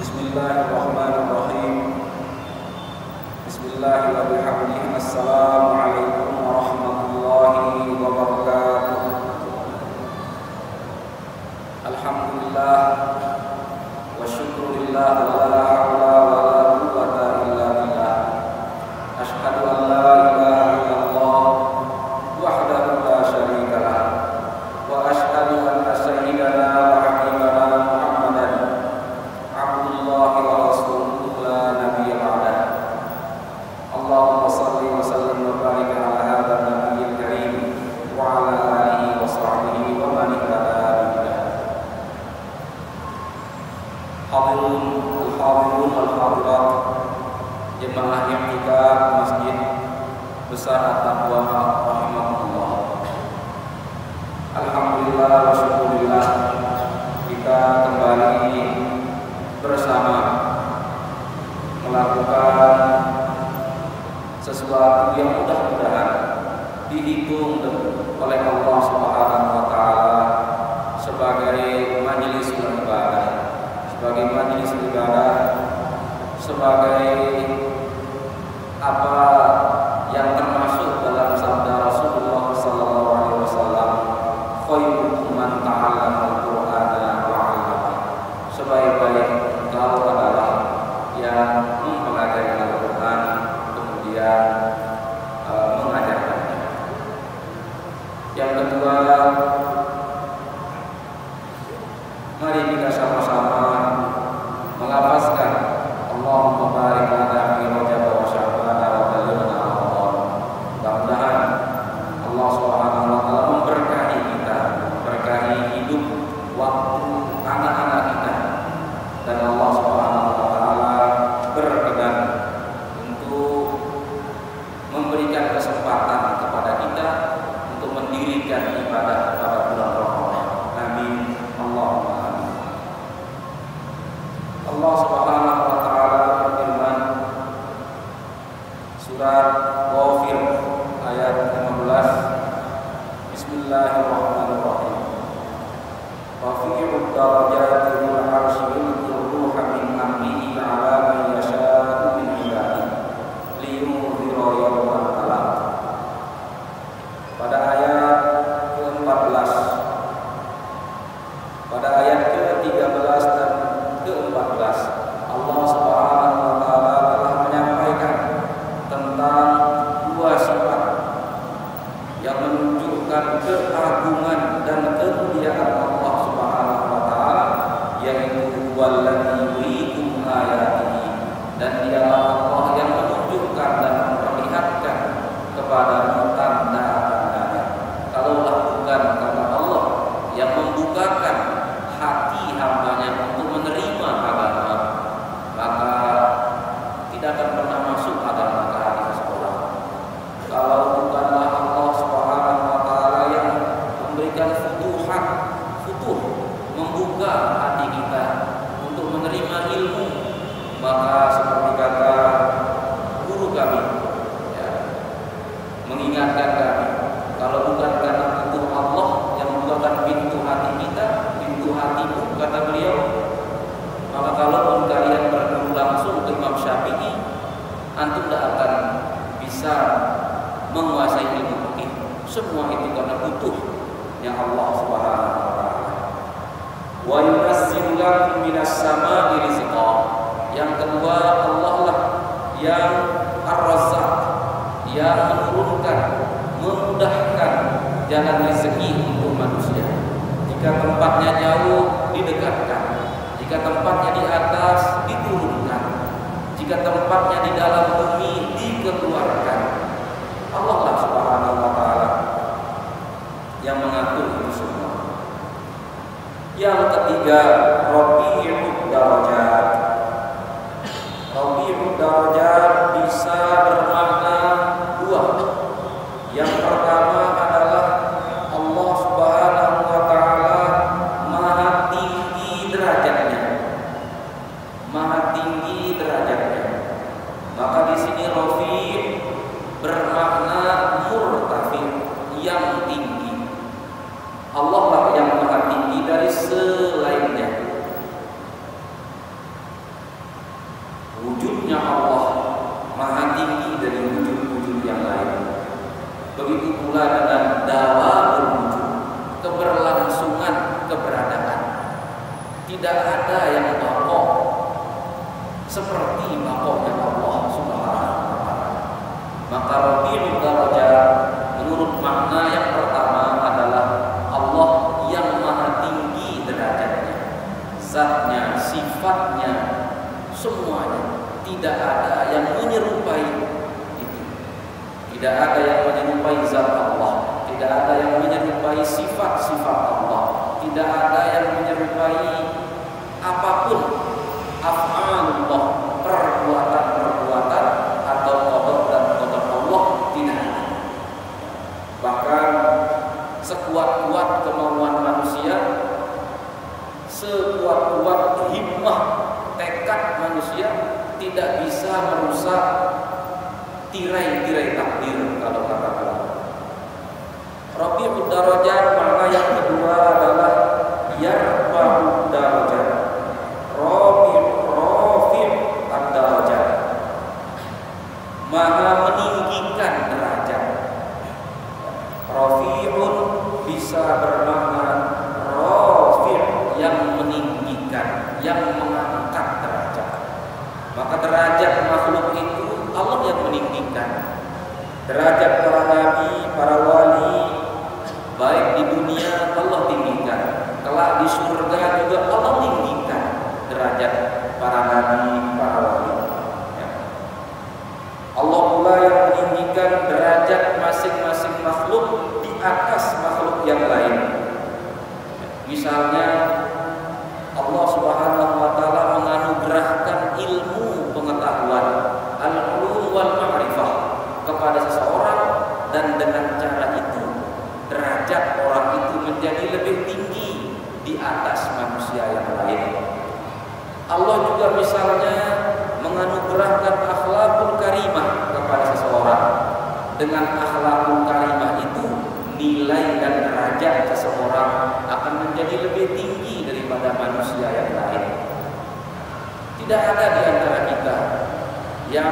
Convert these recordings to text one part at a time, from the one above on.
Bismillahirrahmanirrahim. Bismillahirrahmanirrahim. Assalamualaikum warahmatullahi wabarakatuh. Alhamdulillah wa syukurillah wa la hawla wa la quwwata illa billah. Asyhadu an la ilaha illallah wahdahu la syarika lah wa asyhadu anna sayyidana wa habibana Muhammadan abdullahi wa rasuluhu la nabiyya ba'dah. Allahumma salli wa sallim wa barik ala hadzal nabiyil karim wa ala alihi wa sahbihi wa man ihtada bihi. Hadirun al-hadirat, jemaah yang iktikaf Masjid Besar At-Taqwa rahimahullah. Alhamdulillah wa syukurillah, kita kembali bersama melakukan sesuatu yang mudah-mudahan dihitung oleh Allah Subhanahu wa taala sebagai majelis ibadah, sebagai apa yang termasuk dalam sabda Rasulullah sallallahu alaihi wasallam, khairukum man ta'allama al-Qur'ana wa 'allama. Sebaik-baik engkau adalah yang mempelajari Al-Qur'an kemudian mengajarkannya. Yang kedua, mari kita sama-sama melafazkan Allahumma barik lana fi Rajab wa Sya'ban wa balighna Ramadan. Mudah-mudahan Allah Subhanahu wa taala memberkahi kita, memberkahi hidup waktu anak-anak kita, dan Allah Subhanahu wa taala berkenan untuk memberikan kesempatan kepada kita untuk mendirikan ibadah pada bulan Ramadan. Amin. Allahumma amin. Allah Subhanahu wa taala berfirman, surat Ghafir ayat 15. Bismillahirrahmanirrahim. Rafi'ud darajati dzul 'arsy yulqir ruha min amrihi 'ala man yasha'u min 'ibadihi liyunzira yawmal talaq. Pada ayat ke-14, pada ayat ke-13 dan ke-14, Allah Subhanahu wa taala telah menyampaikan tentang dua sifat yang menunjukkan keagungan dan kemuliaan Allah Subhanahu wa taala, yaitu walladzi yuriikum ayatihi, dan dialah Allah yang menunjukkan dan memperlihatkan kepadamu tanda-tandanya. Kalaulah bukan karena Allah yang membukakan hati hambanya untuk menerima agama, maka tidak akan pernah masuk agama ke hati seseorang. Kalau bukanlah Allah Subhanahu wa taala yang memberikan futuh, membuka hati kita untuk menerima ilmu, maka seperti kata guru kami, ya, mengingatkan kami, kalau bukan karena futuh Allah yang membukakan pintu hati kita, pintu hatimu, kata beliau, maka kalaupun kalian bertemu langsung ke Imam Syafi'i, antum tidak akan bisa menguasai ilmu fikih. Semua itu karena butuhnya Allah Subhanahu wa taala. Wa yunazzilu lakum minas sama'i rizqa. Yang kedua, Allah lah yang Ar-Razzaq, yang menurunkan, memudahkan jalan rezeki untuk manusia. Jika tempatnya jauh, didekatkan. Jika tempatnya di atas, diturunkan. Jika tempatnya di dalam bumi, dikeluarkan. Allah lah Subhanahu wa taala yang mengatur itu semua. Yang ketiga, Rafi'ud darajat. Rafi'ud darajat bisa bermakna dua. Yang pertama adalah Allah Subhanahu wa taala maha tinggi derajatnya. Maha tinggi derajatnya. Maka di sini Rafi' bermakna murtafi, yang tinggi. Allah lah yang maha tinggi dari selainnya. Wujudnya Allah maha tinggi dari wujud-wujud yang lain. Begitu pula dengan dawamul wujud, keberlangsungan keberadaan. Tidak ada yang bakok seperti bakoknya Allah Subhanahu wa taala. Maka Rabiul Darajat menurut makna yang pertama adalah Allah yang maha tinggi derajatnya, zatnya, sifatnya, semuanya. Tidak ada yang menyerupai itu. Tidak ada yang menyerupai zat Allah. Tidak ada yang menyerupai sifat-sifat Allah. Tidak ada yang menyerupai apapun af'alullah, perbuatan-perbuatan atau qada dan qadar Allah, tidak ada. Bahkan sekuat-kuat kemauan manusia, sekuat-kuat himmah tekad manusia, tidak bisa merusak tirai-tirai takdir kalau kata Allah. Rabiul Darajat makna yang kedua adalah yarfa'ud darajat. Rafi' ad-darajat, maha meninggikan derajat. Rafi'un bisa bermakna rafi', yang meninggikan, yang mengangkat derajat. Maka derajat makhluk itu Allah yang meninggikan. Derajat para nabi, para wali, baik di dunia Allah tinggikan, kelak di surga juga Allah tinggikan derajat para nabi, para wali. Ya. Allah pula yang meninggikan derajat masing-masing makhluk di atas makhluk yang lain. Misalnya Allah Subhanahu wa taala menganugerahkan ilmu pengetahuan, al-ulum wal ma'rifah kepada seseorang, dan dengan cara itu derajat orang itu menjadi lebih tinggi di atas manusia yang lain. Allah juga misalnya menganugerahkan akhlakul karimah kepada seseorang. Dengan akhlakul karimah itu nilai dan derajat seseorang akan menjadi lebih tinggi daripada manusia yang lain. Tidak ada di antara kita yang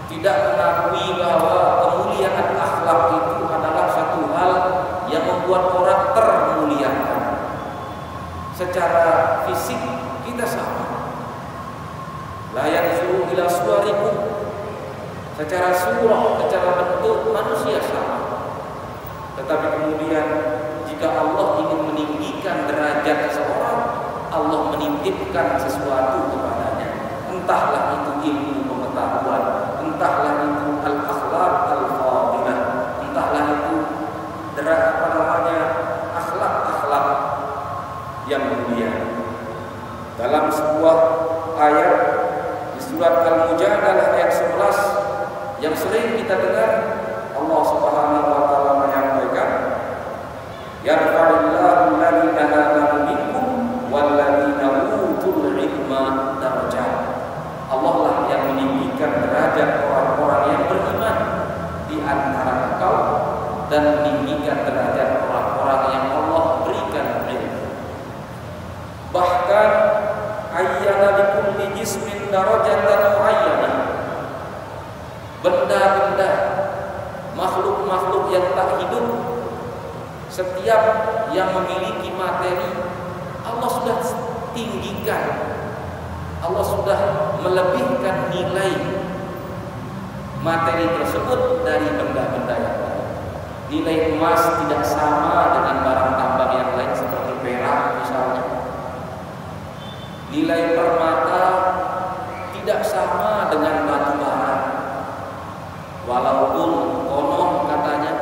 tidak mengakui bahwa kemuliaan akhlak itu adalah satu hal yang membuat orang termuliakan. Secara fisik kita sama. La yanzuru ila suwarikum. Secara surah, secara bentuk manusia sama. Tetapi kemudian jika Allah ingin meninggikan derajat seseorang, Allah menitipkan sesuatu kepadanya. Entahlah itu ilmu pengetahuan, entahlah itu al-akhlaq al-fadilah, entahlah itu akhlak-akhlak yang mulia. Dalam sebuah ayat di surat Al-Mujadalah ayat 11 yang sering kita dengar, Allah Subhanahu wa taala menyampaikan, yarfa'illahu alladziina aamanu minkum walladziina utul ilma darajat. Allah lah yang meninggikan derajat orang-orang yang beriman di antara engkau dan meninggikan derajat orang-orang yang Allah berikan ilmu. Bahkan ayyana likulli jismin darajatan muayyanah. Benda-benda, makhluk-makhluk yang tak hidup, setiap yang memiliki materi Allah sudah tinggikan. Allah sudah melebihkan nilai materi tersebut dari benda-benda yang lain. Nilai emas tidak sama dengan barang tambang yang lain seperti perak misalnya. Nilai permata tidak sama dengan batu bara. Walaupun konon katanya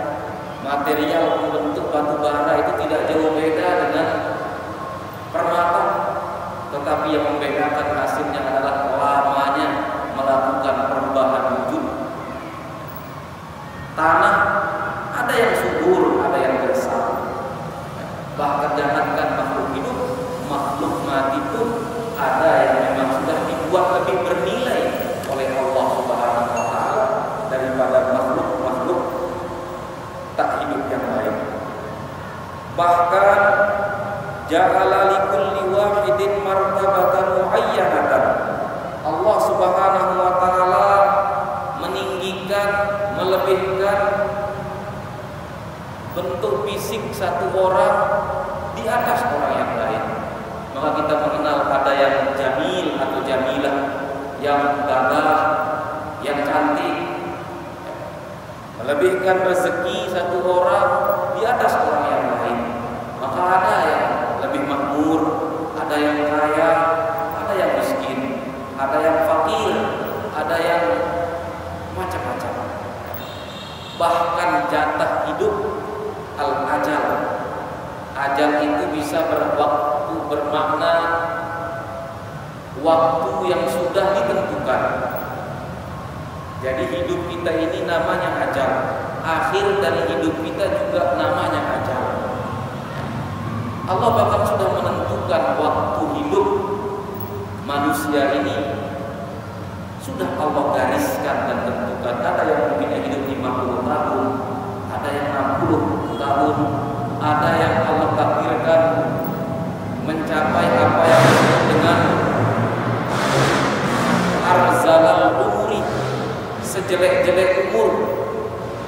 material pembentuk batu bara itu tidak jauh beda dengan permata, tetapi yang membedakan hasilnya adalah lamanya melakukan perubahan wujud. Tanah ada yang subur, ada yang gersang. Bahkan jangankan makhluk hidup, makhluk mati pun ada yang memang sudah dibuat lebih bernilai oleh Allah Subhanahu wa taala daripada makhluk-makhluk tak hidup yang lain. Bahkan ja'ala likulli wahidin martabatan muayyanatan. Allah fisik satu orang di atas orang yang lain. Maka kita mengenal ada yang jamil atau jamilah, yang gagah, yang cantik, melebihkan rezeki satu orang di atas orang yang lain. Maka ada yang lebih makmur, ada yang kaya, ada yang miskin, ada yang fakir, ada yang macam-macam. Bahkan jatah hidup al-ajal. Ajal itu bisa berwaktu, bermakna waktu yang sudah ditentukan. Jadi hidup kita ini namanya ajal. Akhir dari hidup kita juga namanya ajal. Allah bahkan sudah menentukan waktu hidup manusia ini, sudah Allah gariskan dan tentukan. Ada yang mungkin hidup 50 tahun, ada yang 60 tahun, ada yang Allah takdirkan mencapai apa yang disebut dengan arzalal umri, sejelek-jelek umur,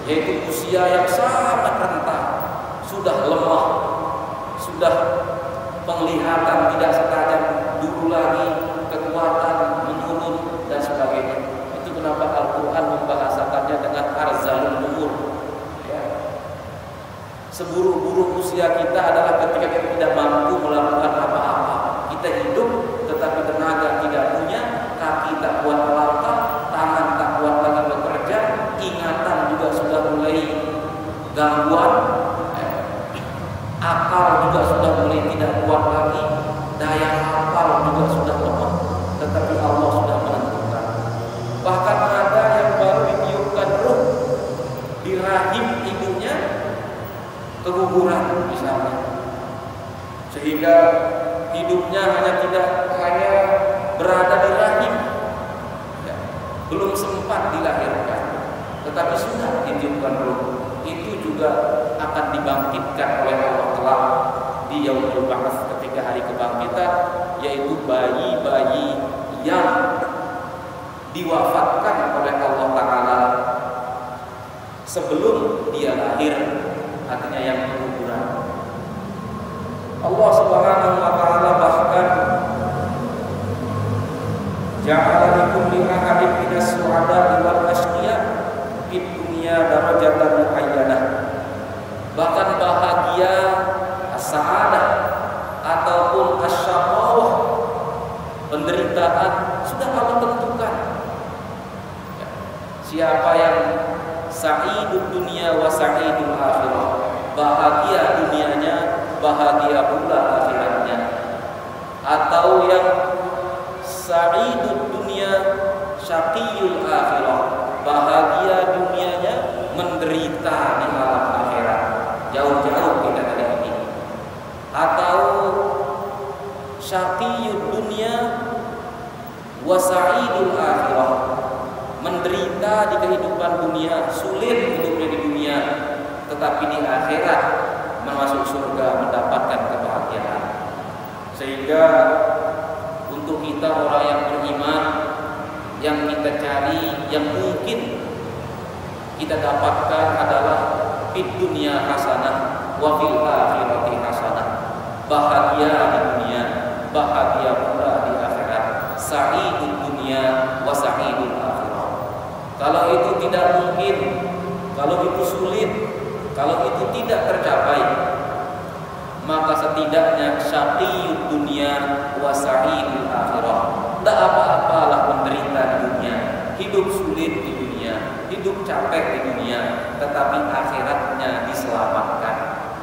yaitu usia yang sangat renta, sudah lemah, sudah penglihatan tidak setajam dulu lagi, kekuatan menurun dan sebagainya. Itu kenapa Al-Quran membahasakannya dengan arzalul umur. Seburuk-buruk usia kita adalah ketika kita tidak mampu melakukan apa-apa. Kita hidup tetapi tenaga tidak punya, kaki tak kuat melangkah, tangan tak kuat lagi bekerja, ingatan juga sudah mulai gangguan, akal juga sudah mulai tidak kuat lagi, daya hafal juga sudah lemah. Tetapi Allah sudah menentukan. Bahkan ada yang baru ditiupkan ruh di rahim ibunya, keguguran misalnya, sehingga hidupnya tidak hanya berada di rahim, belum sempat dilahirkan, tetapi sudah ditiupkan ruh. Itu juga akan dibangkitkan oleh Allah kelak di Yaumul Ba'ats, ketika hari kebangkitan, yaitu bayi-bayi yang diwafatkan oleh Allah Ta'ala sebelum dia lahir, artinya yang keguguran. Allah Subhanahu wa Ta'ala bahkan ja'ala likulli ahadin minas su'ada'i wal asqiya fid dunya darajatan muayyanah. Bahkan bahagia, as-sa'adah ataupun as-syaqawah, penderitaan sudah Allah tentukan. Siapa yang sa'idud dunia wa sa'idul akhirah, bahagia dunianya, bahagia pula akhiratnya. Atau yang sa'idud dunia, syaqiyul akhirah, bahagia dunianya, menderita di alam akhirat. Jauh-jauh kita dari ini. Atau syaqiyud dunia wa sa'idul akhirah, menderita di kehidupan dunia, sulit hidupnya di dunia, tetapi di akhirat masuk surga, mendapatkan kebahagiaan. Sehingga untuk kita orang yang beriman, yang kita cari, yang mungkin kita dapatkan adalah fid dunya hasanah wa fil akhirati hasanah. Bahagia di dunia, bahagia pula di akhirat. Sa'idud dunya wa sa'idul akhirah. Kalau itu tidak mungkin, kalau itu sulit, kalau itu tidak tercapai, maka setidaknya syaqiyud dunya wa sa'idul akhirah. Tak apa-apalah menderita di dunia, hidup sulit di dunia, hidup capek di dunia, tetapi akhiratnya diselamatkan,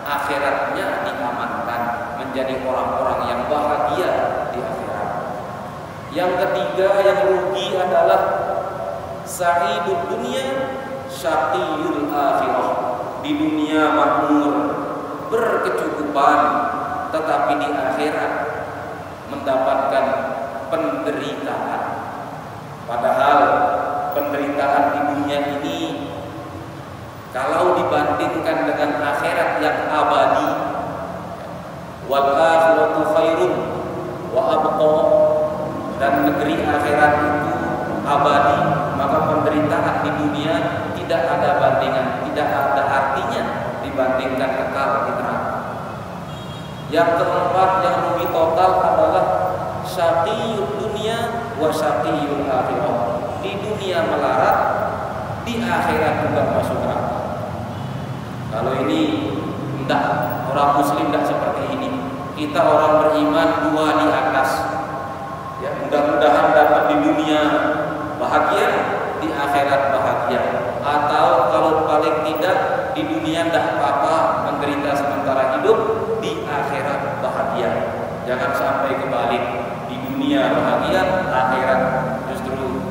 akhiratnya diamankan, menjadi orang-orang yang bahagia di akhirat. Yang ketiga yang rugi adalah sa'idud dunya, syaqiyul akhirah. Di dunia makmur, berkecukupan, tetapi di akhirat mendapatkan penderitaan. Padahal penderitaan di dunia ini, kalau dibandingkan dengan akhirat yang abadi, wal akhiratu khairun wa abqa, dan negeri akhirat itu abadi, maka penderitaan di dunia tidak ada bandingan, tidak ada artinya dibandingkan kekal di neraka. Yang keempat yang rugi total adalah syaqiyud dunia wa syaqiyul akhirah. Di dunia melarat, di akhirat juga masuk neraka. Kalau ini enggak, orang muslim enggak seperti ini. Kita orang beriman dua di atas. Ya, mudah-mudahan dapat di dunia bahagia, di akhirat bahagia. Atau kalau paling tidak di dunia enggak apa-apa, menderita sementara hidup, di akhirat bahagia. Jangan sampai kebalik, di dunia bahagia, akhirat justru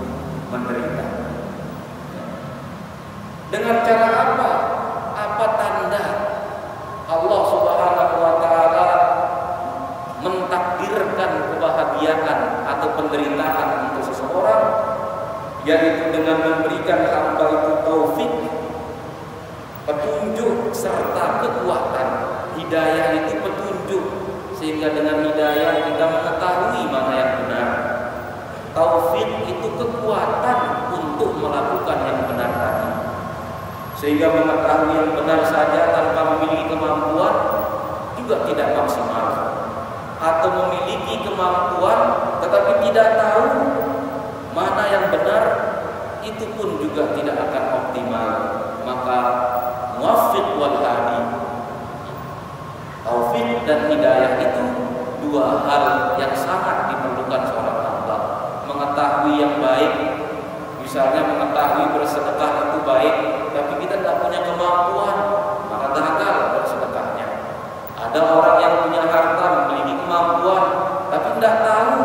menderita. Dengan cara apa? Apa tanda Allah Subhanahu wa taala mentakdirkan kebahagiaan atau penderitaan untuk seseorang, yaitu dengan memberikan hamba itu taufik, petunjuk serta kekuatan. Hidayah itu petunjuk, sehingga dengan hidayah kita mengetahui mana yang benar. Taufik itu kekuatan untuk melakukan yang benar tadi, sehingga mengetahui yang benar saja tanpa memiliki kemampuan juga tidak maksimal. Atau memiliki kemampuan tetapi tidak tahu mana yang benar, itu pun juga tidak akan optimal. Maka muwaffiq wal hadi, taufik dan hidayah itu dua hal yang sangat diperlukan seorang hamba. Mengetahui yang baik, misalnya mengetahui bersedekah itu baik, tapi kita tidak punya kemampuan, maka gagal bersedekahnya. Ada orang yang punya harta, memiliki kemampuan, tapi tidak tahu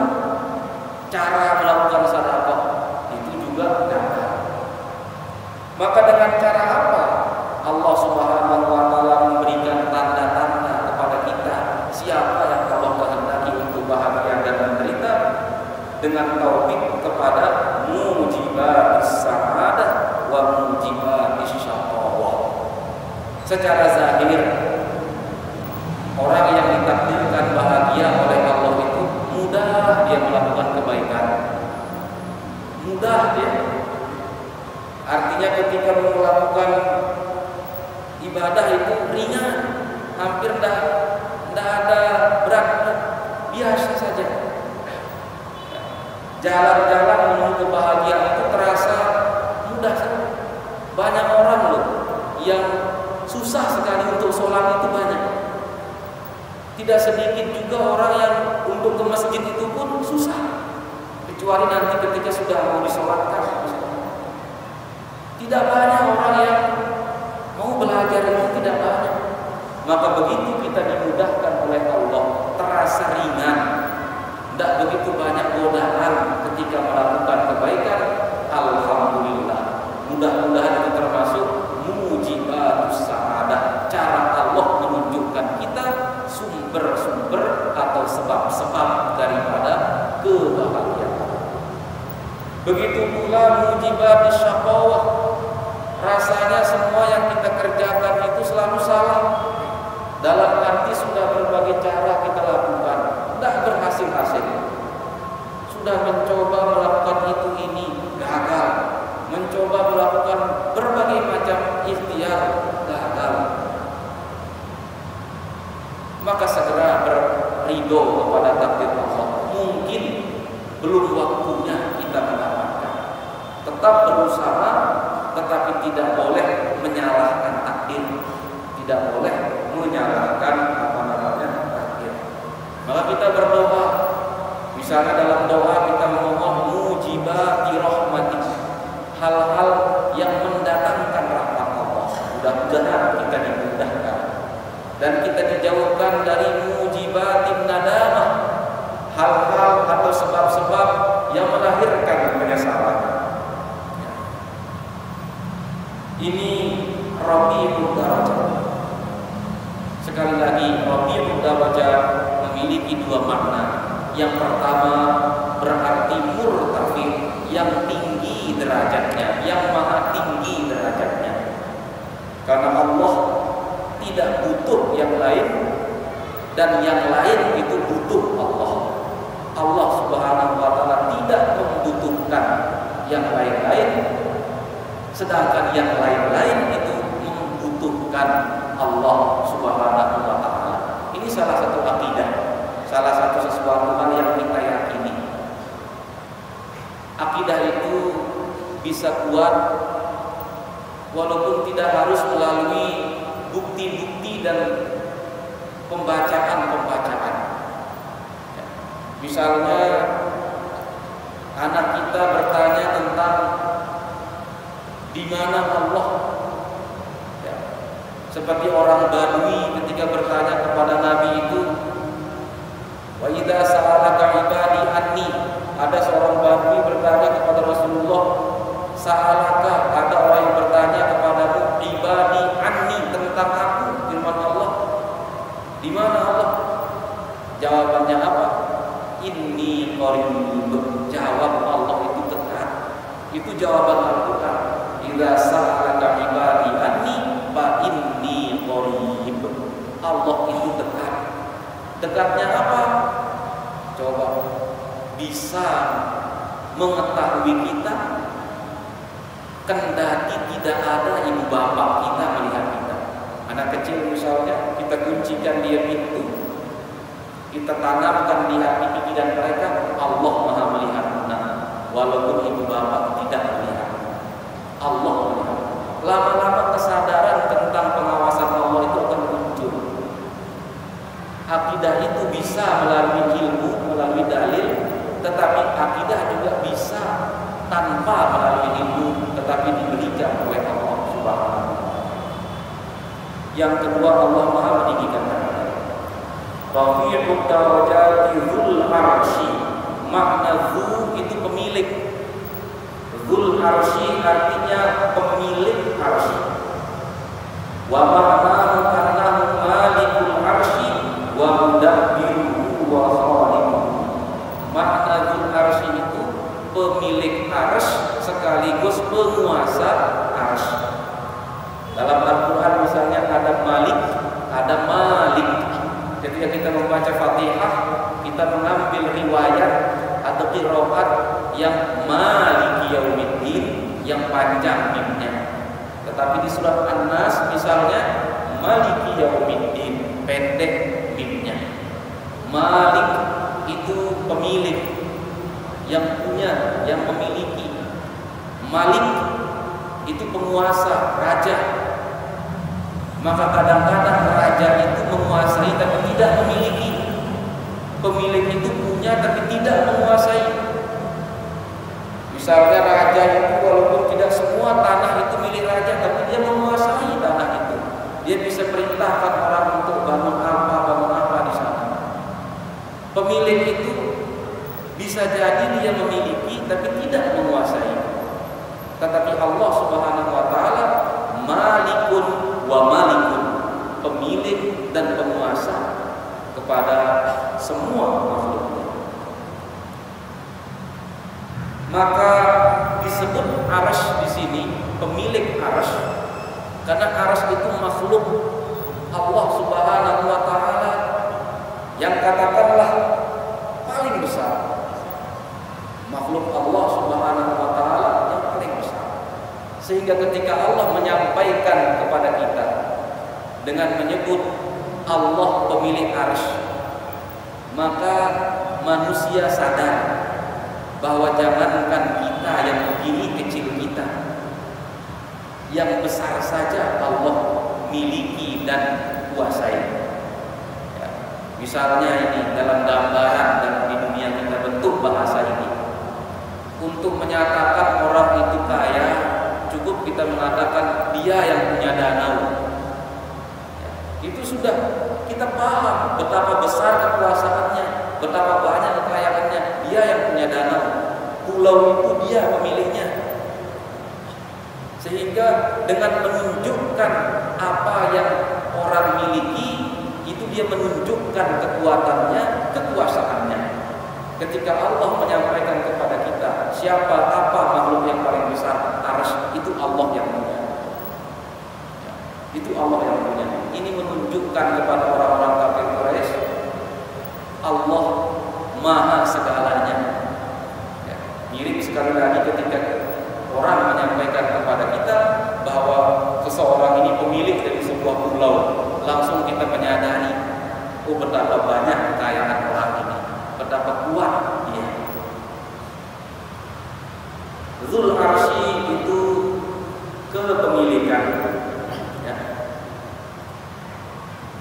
cara melakukan sedekah, itu juga gagal. Maka dengan cara apa Allah Subhanahu wa taala memberikan tanda-tanda kepada kita siapa yang Allah kehendaki untuk bahagia dan menderita? Dengan taufik kepada mujibatis sa'adah wa mujibatis syaqawah. Secara zahir, orang yang ditakdirkan bahagia oleh Allah itu mudah dia melakukan kebaikan. Mudah dia. Artinya ketika melakukan ibadah itu ringan, hampir tidak ada berat, biasa saja. Jalan-jalan menuju kebahagiaan itu terasa mudah saja. Banyak orang loh yang susah sekali untuk sholat itu banyak. Tidak sedikit juga orang yang untuk ke masjid itu pun susah, kecuali nanti ketika sudah mau disolatkan. Tidak banyak orang yang mau belajar itu, tidak banyak. Maka begitu kita dimudahkan oleh Allah, terasa ringan, tidak begitu banyak godaan ketika melakukan kebaikan. Alhamdulillah, mudah-mudahan itu termasuk mujibatus sa'adah. Cara Allah menunjukkan kita sumber-sumber atau sebab-sebab daripada kebahagiaan. Begitu pula mujibatus syaqawah. Rasanya semua yang kita kerjakan itu selalu salah. Dalam arti sudah berbagai cara kita lakukan, tidak berhasil-hasil. Sudah mencoba melakukan itu ini, gagal. Mencoba melakukan berbagai macam ikhtiar, gagal. Maka segera berridho kepada takdir Allah. Mungkin belum waktunya kita mendapatkan. Tetap berusaha, tetapi tidak boleh menyalahkan takdir, tidak boleh menyalahkan takdir. Maka kita berdoa, misalnya dalam doa kita memohon mujibati rahmatik, hal-hal yang mendatangkan rahmat Allah. Mudah-mudahan kita dimudahkan dan kita dijauhkan dari mujibatin nadamah, hal-hal atau sebab-sebab yang melahirkan penyesalan. Ini Rabiul Darajat. Sekali lagi, Rabiul Darajat memiliki dua makna. Yang pertama berarti murtafi, yang tinggi derajatnya, yang maha tinggi derajatnya. Karena Allah tidak butuh yang lain, dan yang lain itu butuh Allah. Allah Subhanahu wa taala tidak membutuhkan yang lain-lain, sedangkan yang lain-lain itu membutuhkan Allah Subhanahu wa taala. Ini salah satu akidah, salah satu sesuatu hal yang kita yakini. Akidah itu bisa kuat walaupun tidak harus melalui bukti-bukti dan pembacaan. Misalnya anak kita bertanya tentang di mana Allah, ya. Seperti orang Badui ketika bertanya kepada Nabi itu, wa idza sa'alaka ibadi anni, ada seorang Badui bertanya kepada Rasulullah, sa'alaka, ada orang yang bertanya kepadamu, ibadi anni, tentang aku, firman Allah, di mana Allah? Jawabannya apa? Inni qarib. Jawab Allah itu dekat. Itu jawaban Al-Quran. Idza sa'alaka ibadi anni fa inni qarib. Allah itu dekat. Dekatnya apa? Coba, bisa mengetahui kita kendati tidak ada ibu bapak kita melihat kita. Anak kecil misalnya, kita kuncikan dia pintu, kita tanamkan di hati pikiran mereka, Allah Maha melihat. Nah, walaupun ibu bapak tidak melihat, Allah melihat. Lama-lama kesadaran tentang pengawasan Allah itu akan muncul. Akidah itu bisa melalui ilmu, melalui dalil, tetapi akidah juga bisa tanpa melalui ilmu, tetapi diberikan oleh Allah Subhanahu wa taala. Yang kedua, Allah Maha meninggikan derajat. Rafi'ud darajati dzul arsy. Makna dzu itu pemilik. Dzul arsy artinya pemilik arsy. Wa ma'nahu annahu malikul arsy wa mudabbiruhu wa khaliquhu. Makna dzul arsy itu pemilik arsy sekaligus penguasa arsy. Dalam Al-Quran misalnya ada Malik, ada Malik. Ketika kita membaca Fatihah, kita mengambil riwayat atau qiraat yang Maliki Yaumiddin, yang panjang mimnya. Tetapi di surat An-Nas misalnya Maliki Yaumiddin, pendek mimnya. Malik itu pemilik, yang punya, yang memiliki. Malik itu penguasa, raja. Maka kadang-kadang raja itu menguasai tapi tidak memiliki. Pemilik itu punya tapi tidak menguasai. Misalnya raja itu walaupun tidak semua tanah itu milik raja, tapi dia menguasai tanah itu. Dia bisa perintahkan orang untuk bangun apa di sana. Pemilik itu bisa jadi dia memiliki tapi tidak menguasai. Tetapi Allah Subhanahu wa taala Malikun wa Malikun, pemilik dan penguasa kepada semua makhluknya. Maka disebut arsy di sini pemilik arsy karena arsy itu makhluk Allah Subhanahu wa taala yang katakanlah paling besar. Makhluk Allah Subhanahu wa taala yang paling besar. Sehingga ketika Allah menyampaikan kepada kita dengan menyebut Allah pemilik arsy, maka manusia sadar bahwa jangankan kita yang begini kecil kita, yang besar saja Allah miliki dan kuasai. Ya, misalnya ini dalam gambaran dan di dunia kita bentuk bahasa ini, untuk menyatakan orang itu kaya, cukup kita mengatakan dia yang punya danau. Ya, itu sudah kita paham betapa besar kekuasaannya, betapa banyak kekayaannya. Dia yang punya danau, pulau itu dia pemiliknya. Sehingga dengan menunjukkan apa yang orang miliki, itu dia menunjukkan kekuatannya, kekuasaannya. Ketika Allah menyampaikan kepada kita siapa apa makhluk yang paling besar, arsy, itu Allah yang punya. Itu Allah yang punya. Ini menunjukkan kepada orang-orang kafir Quraisy Allah Maha segalanya. Ya, mirip sekali lagi ketika orang menyampaikan kepada kita bahwa seseorang ini pemilik pemilik dari sebuah pulau, langsung kita menyadari, oh betapa banyak kekayaan orang ini, betapa kuat dia. Dzul Arsy itu kepemilikan. Ya.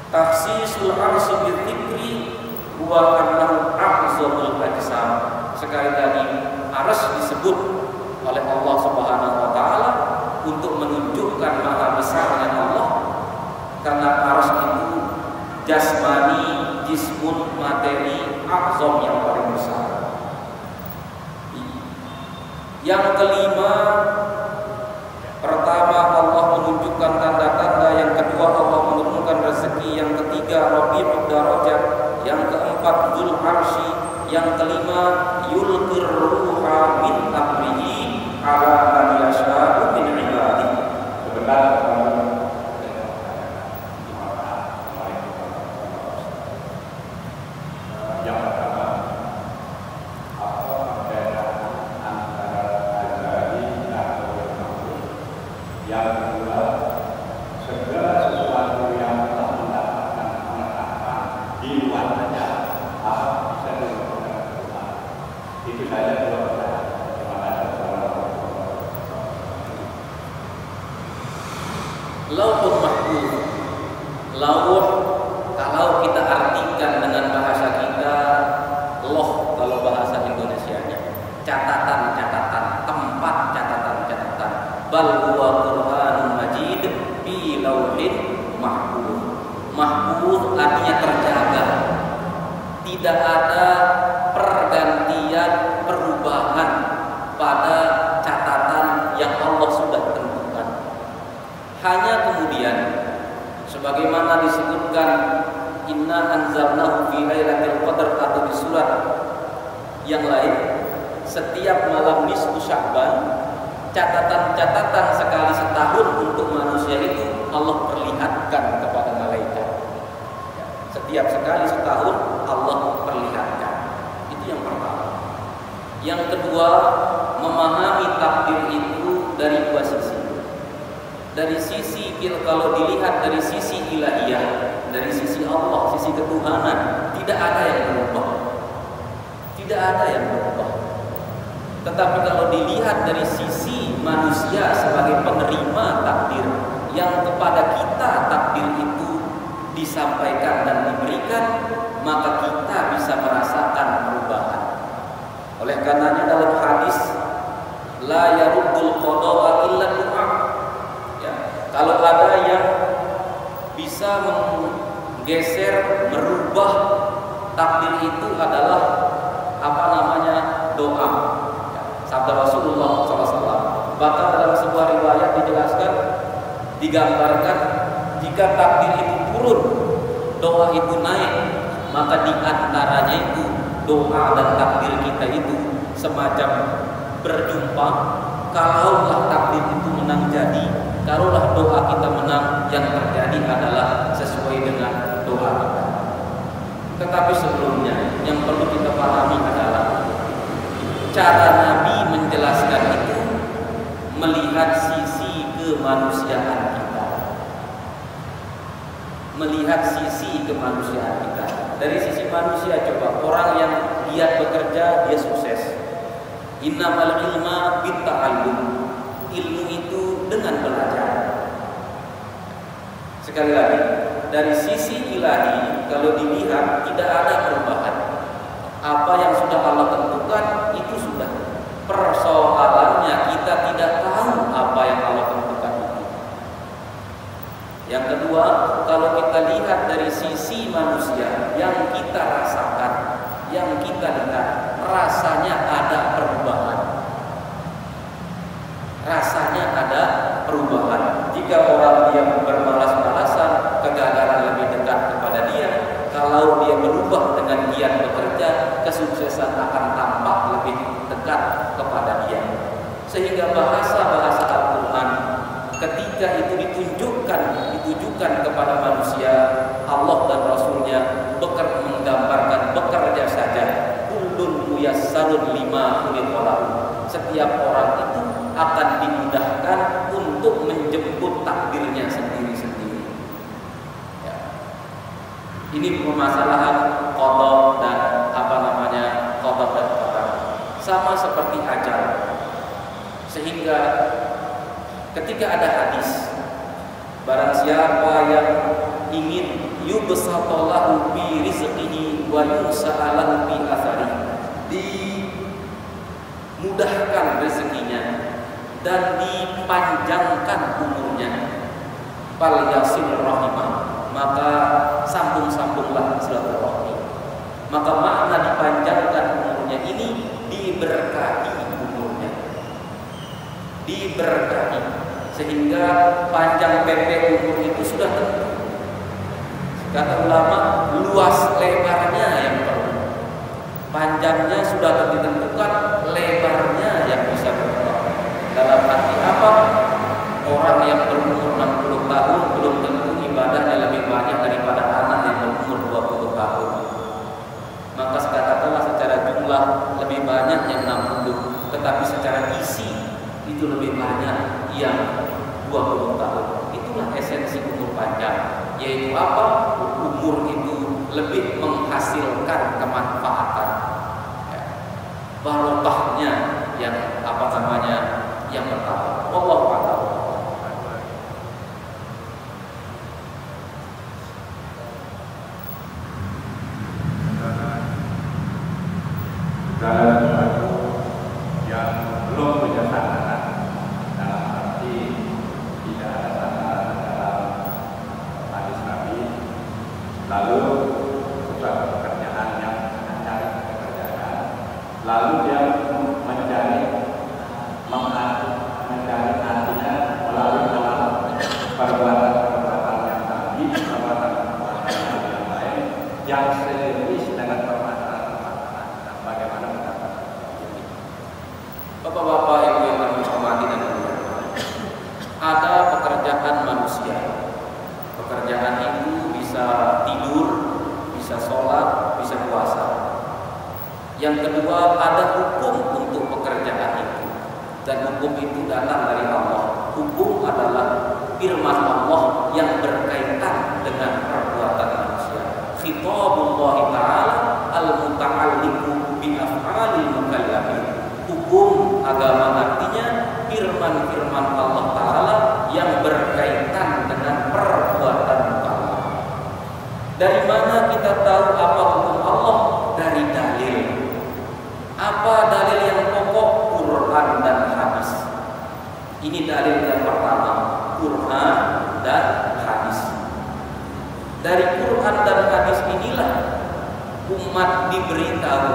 Takhsisul Arsy bidzikri huwa annahu a'zamul ajsam. Sekali lagi, Arsy disebut oleh Allah Subhanahu wa taala untuk menunjukkan maha besarnya Allah, karena Arsy itu jasmani, jismun, materi, a'zam yang paling besar. Yang kelima, pertama Allah menunjukkan tanda-tanda, yang kedua Allah menurunkan rezeki, yang ketiga Rabi'ud Darajat, yang keempat Dzul Arsy, yang kelima yulqir ruha min amrihi ala man yasha'u min ibadihi. Sebentar. Lauhul Mahfuz. Lauh kalau kita artikan dengan bahasa kita, loh kalau bahasa Indonesianya, catatan-catatan, tempat catatan-catatan. Bal huwa Qur'anun Majid fi lauhin mahfuz. Mahfuz artinya terjaga. Tidak ada pergantian, perubahan pada catatan yang Allah sudah tentukan. Hanya kemudian sebagaimana disebutkan inna anzalnahu fi lailatul qadar atau di surat yang lain, setiap malam nisfu Sya'ban, catatan-catatan sekali setahun untuk manusia itu Allah perlihatkan kepada malaikat. Setiap sekali setahun Allah perlihatkan. Itu yang pertama. Yang kedua, memahami takdir itu dari dua sisi. Dari sisi, kalau dilihat dari sisi ilahiyah, dari sisi Allah, sisi ketuhanan, tidak ada yang berubah. Tidak ada yang berubah. Tetapi kalau dilihat dari sisi manusia sebagai penerima takdir, yang kepada kita takdir itu disampaikan dan diberikan, maka kita bisa merasakan perubahan. Oleh karenanya dalam hadis, la yaruddul qada'a illa du'a. Kalau ada yang bisa menggeser, merubah takdir itu adalah doa. Sabda Rasulullah SAW. Bahkan dalam sebuah riwayat dijelaskan, digambarkan jika takdir itu turun, doa itu naik, maka di antaranya itu doa dan takdir kita itu semacam berjumpa. Kalaulah takdir itu menang jadi, kalaulah doa kita menang, yang terjadi adalah sesuai dengan doa kita. Tetapi sebelumnya yang perlu kita pahami adalah cara Nabi menjelaskan itu melihat sisi kemanusiaan kita. Melihat sisi kemanusiaan kita. Dari sisi manusia, coba orang yang giat bekerja, dia sukses. Innamal ilma bitta'allum. Ilmu itu dengan belajar. Sekali lagi, dari sisi ilahi kalau dilihat tidak ada perubahan. Apa yang sudah Allah tentukan itu sudah. Persoalannya kita tidak tahu apa yang Allah tentukan itu. Yang kedua, kalau kita lihat dari sisi manusia, yang kita rasakan, yang kita lihat, rasanya ada perubahan. Rasanya ada perubahan. Jika orang dia bermalas-malasan, kegagalan lebih dekat kepada dia. Kalau dia berubah dengan giat bekerja, kesuksesan akan tampak lebih dekat kepada dia. Sehingga bahasa-bahasa Al-Quran ketika itu ditujukan kepada manusia, Allah dan Rasulnya menggambarkan bekerja saja. Kullun muyassarun lima khuliqa. Setiap orang itu akan dimudahkan untuk menjemput takdirnya sendiri-sendiri. Ini permasalahan qada dan qada dan qadar. Sama seperti ajal. Sehingga ketika ada hadis, barang siapa yang ingin yubsatallahu bi rizqihi wa yusa'alahu bi athari, dimudahkan rezekinya dan dipanjangkan umurnya, fal yasil rahimah, maka sambung-sambunglah silaturahmi. Maka makna dipanjangkan umurnya ini diberkahi umurnya, diberkahi, sehingga panjang pendek umur itu sudah tentu. Kata ulama, luas lebarnya yang perlu, panjangnya sudah ditentukan, lebarnya yang bisa berubah. Dalam arti apa? Orang yang berumur 60 tahun belum tentu ibadahnya lebih banyak daripada anak yang berumur 20 tahun. Maka katakanlah secara jumlah lebih banyak yang 60, tetapi secara isi itu lebih banyak yang 20 tahun. Itulah esensi umur panjang, yaitu apa? Umur itu lebih menghasilkan kemanfaatan, barokahnya yang yang pertama. Wallahu a'lam. Segala sesuatu yang belum punya sandaran, dalam arti tidak ada sandaran dalam hadis Nabi, lalu suatu pekerjaan yang mencari pekerjaan, lalu dia mencari artinya melalui perbuatan yang tadi, perbuatan yang lain yang sejenis dengan permasalahan bagaimana mendapatkan ini. Bapak-bapak, ibu yang kami hormati dan muliakan, ada pekerjaan manusia. Pekerjaan itu bisa tidur, bisa sholat, bisa puasa. Yang kedua, ada hukum untuk pekerjaan itu, dan hukum itu datang dari Allah. Hukum adalah firman Allah yang berkaitan dengan perbuatan manusia. Khitabullah ta'ala al-muta'alliqu bi af'alil mukallafin. Hukum agama artinya firman-firman Allah Ta'ala yang berkaitan dengan perbuatan mukallaf. Dari mana kita tahu apa hukum Allah? Dari dalil. Apa dalil yang pokok? Quran dan hadis. Ini dalil yang pertama, Quran dan hadis. Dari Quran dan hadis inilah umat diberitahu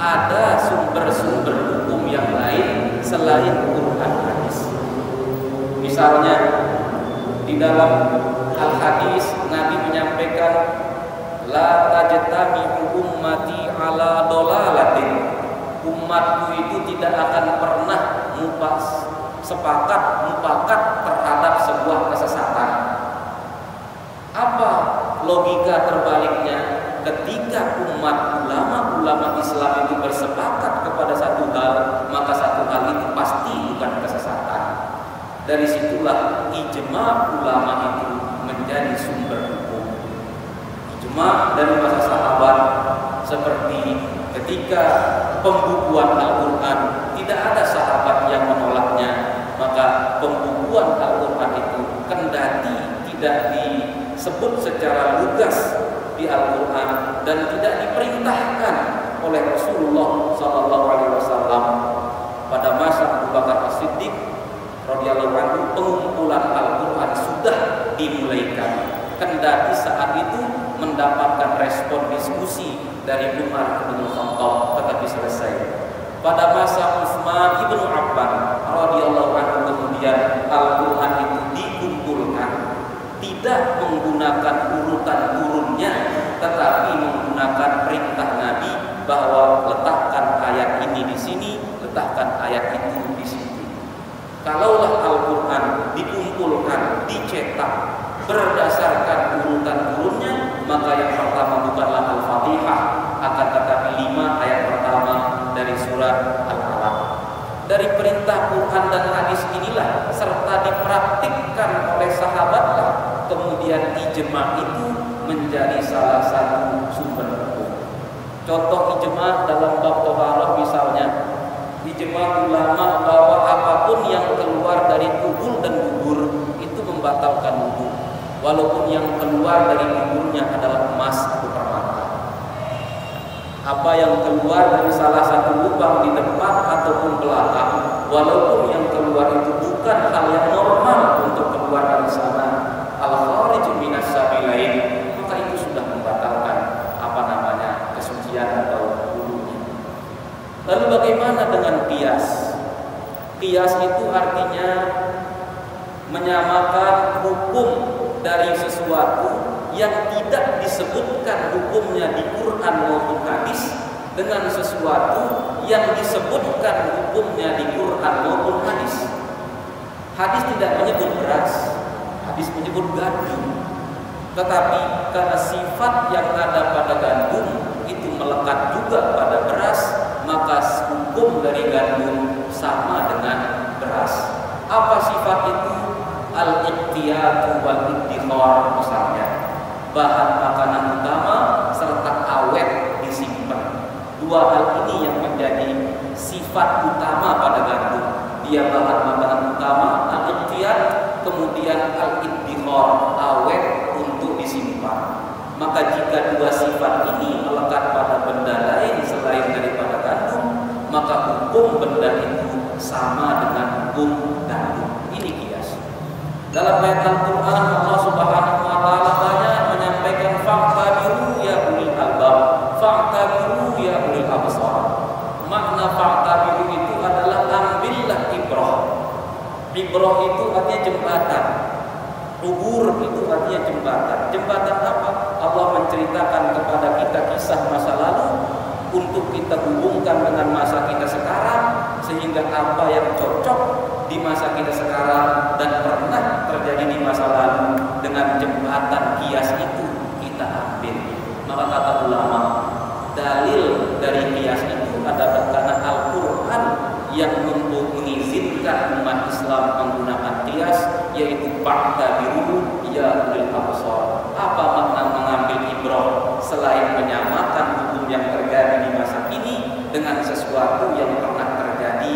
ada sumber-sumber hukum yang lain selain Quran hadis. Misalnya di dalam al-hadis Nabi menyampaikan, la tajtami'u ummati ala dolalatin. Umatku itu tidak akan pernah mufakat terhadap sebuah kesesatan. Apa logika terbaliknya? Ketika umat ulama Islam itu bersepakat kepada satu hal, maka satu hal itu pasti bukan kesesatan. Dari situlah ijma ulama itu menjadi sumber hukum. Ijma dari masa sahabat, seperti ketika pembukuan Al-Quran, tidak ada sahabat yang menolaknya, maka pembukuan Al-Quran itu kendati tidak disebut secara lugas di Al-Quran dan tidak diperintahkan oleh Rasulullah SAW. Pada masa Abu Bakar As-Siddiq radhiyallahu anhu, pengumpulan Al-Quran sudah dimulaikan. Kendati saat itu mendapatkan respon diskusi dari Umar bin Khattab, tetapi selesai. Pada masa Utsman bin Affan radhiyallahu anhu, kemudian Al-Quran itu dikumpulkan, tidak menggunakan urutan turunnya, tetapi menggunakan perintah Nabi bahwa letakkan ayat ini di sini, letakkan ayat itu di sini. Kalaulah Al-Quran dikumpulkan, dicetak berdasarkan urutan turunnya, maka yang pertama bukanlah Al-Fatihah, akan tetapi 5 ayat pertama dari surat Al-Alaq. Dari perintah Quran dan hadis inilah serta dipraktikkan oleh sahabatlah, kemudian ijma itu menjadi salah satu sumber hukum. Contoh ijma dalam bab thaharah misalnya, ijma ulama bahwa apapun yang keluar dari kubul dan dubur itu membatalkan wudu, walaupun yang keluar dari duburnya adalah emas atau permata. Apa yang keluar dari salah satu lubang di depan ataupun belakang, walaupun yang keluar itu bukan hal yang normal untuk keluar dari sana, al-khariju minas sabilain, maka itu sudah membatalkan kesucian atau wudunya. Lalu bagaimana dengan qiyas? Qiyas itu artinya menyamakan hukum dari sesuatu yang tidak disebutkan hukumnya di Quran maupun hadis dengan sesuatu yang disebutkan hukumnya di Quran maupun hadis. Hadis tidak menyebut beras, hadis menyebut gandum. Tetapi karena sifat yang ada pada gandum itu melekat juga pada beras, maka hukum dari gandum sama dengan beras. Apa sifat itu? Al-iqtiyatu wal-iddikhar misalnya. Bahan makanan utama serta awet disimpan. Dua hal ini yang menjadi sifat utama pada gandum. Dia bahan makanan utama, al-iqtiyat, kemudian al-iddikhar, awet untuk disimpan. Maka jika dua sifat ini melekat pada benda lain selain daripada gandum, maka hukum benda itu sama dengan hukum gandum. Ini qiyas. Dalam ayat Al-Quran Allah Subhanahu wa taala banyak menyampaikan fa'tabiru ya ulil albab, fa'tabiru ya ulil absar. Makna fa'tabiru itu adalah ambillah ibrah. Ibrah itu artinya jembatan. Ubur itu artinya jembatan. Jembatan apa? Allah menceritakan kepada kita kisah masa lalu untuk kita hubungkan dengan masa kita sekarang, sehingga apa yang cocok di masa kita sekarang dan pernah terjadi di masa lalu dengan jembatan qiyas itu kita ambil. Maka kata ulama, dalil dari qiyas itu adalah karena Al-Quran yang mengizinkan umat Islam menggunakan qiyas, yaitu fa'tabiru ya ulil absar. Apa makna mengambil ibrah selain menyamakan hukum yang terjadi di masa kini dengan sesuatu yang pernah terjadi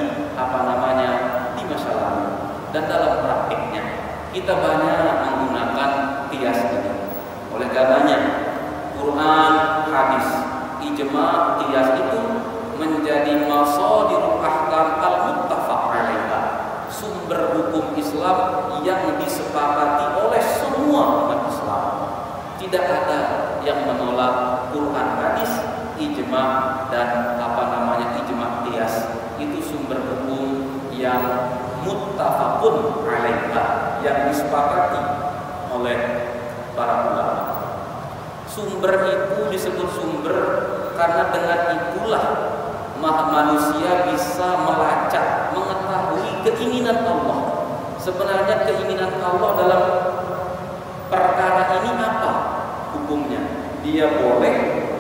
di masa lalu. Dan dalam praktiknya kita banyak menggunakan qiyas ini. Oleh karenanya Quran, hadis, ijma, qiyas itu menjadi masadirul ahkam al-muttafaq 'alaiha, sumber hukum Islam yang disepakati oleh semua umat Islam. Tidak ada yang menolak Quran, hadis, ijma dan ijma qiyas. Itu sumber hukum yang muttafaqun 'alaiha, yang disepakati oleh para ulama. Sumber itu disebut sumber karena dengan itulah manusia bisa melacak, mengetahui keinginan Allah. Sebenarnya keinginan Allah dalam perkara ini apa hukumnya? Dia boleh,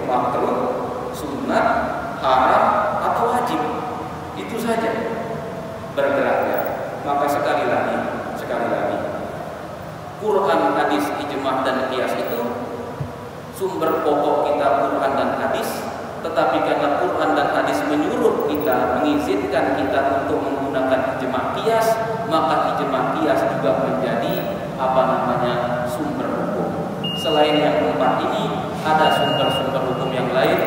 makruh, sunat, haram atau wajib. Itu saja bergeraknya. Maka sekali lagi Quran, hadis, ijma dan qiyas itu sumber pokok kita Quran dan hadis. Tetapi karena Quran dan hadis menyuruh kita, mengizinkan kita untuk menggunakan ijma qiyas, maka ijma qiyas juga menjadi sumber hukum. Selain yang empat ini, ada sumber-sumber hukum yang lain.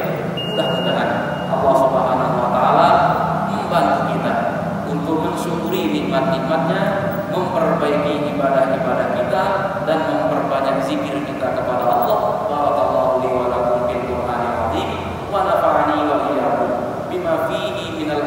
Mudah-mudahan Allah Subhanahu wa taala membantu kita untuk mensyukuri nikmat-nikmatnya, memperbaiki ibadah-ibadah kita dan memperbanyak zikir kita kepada Allah. Barakallahu li wa lakum fil Qur'anil azim wa nafa'ani wa iyyakum bima fihi minal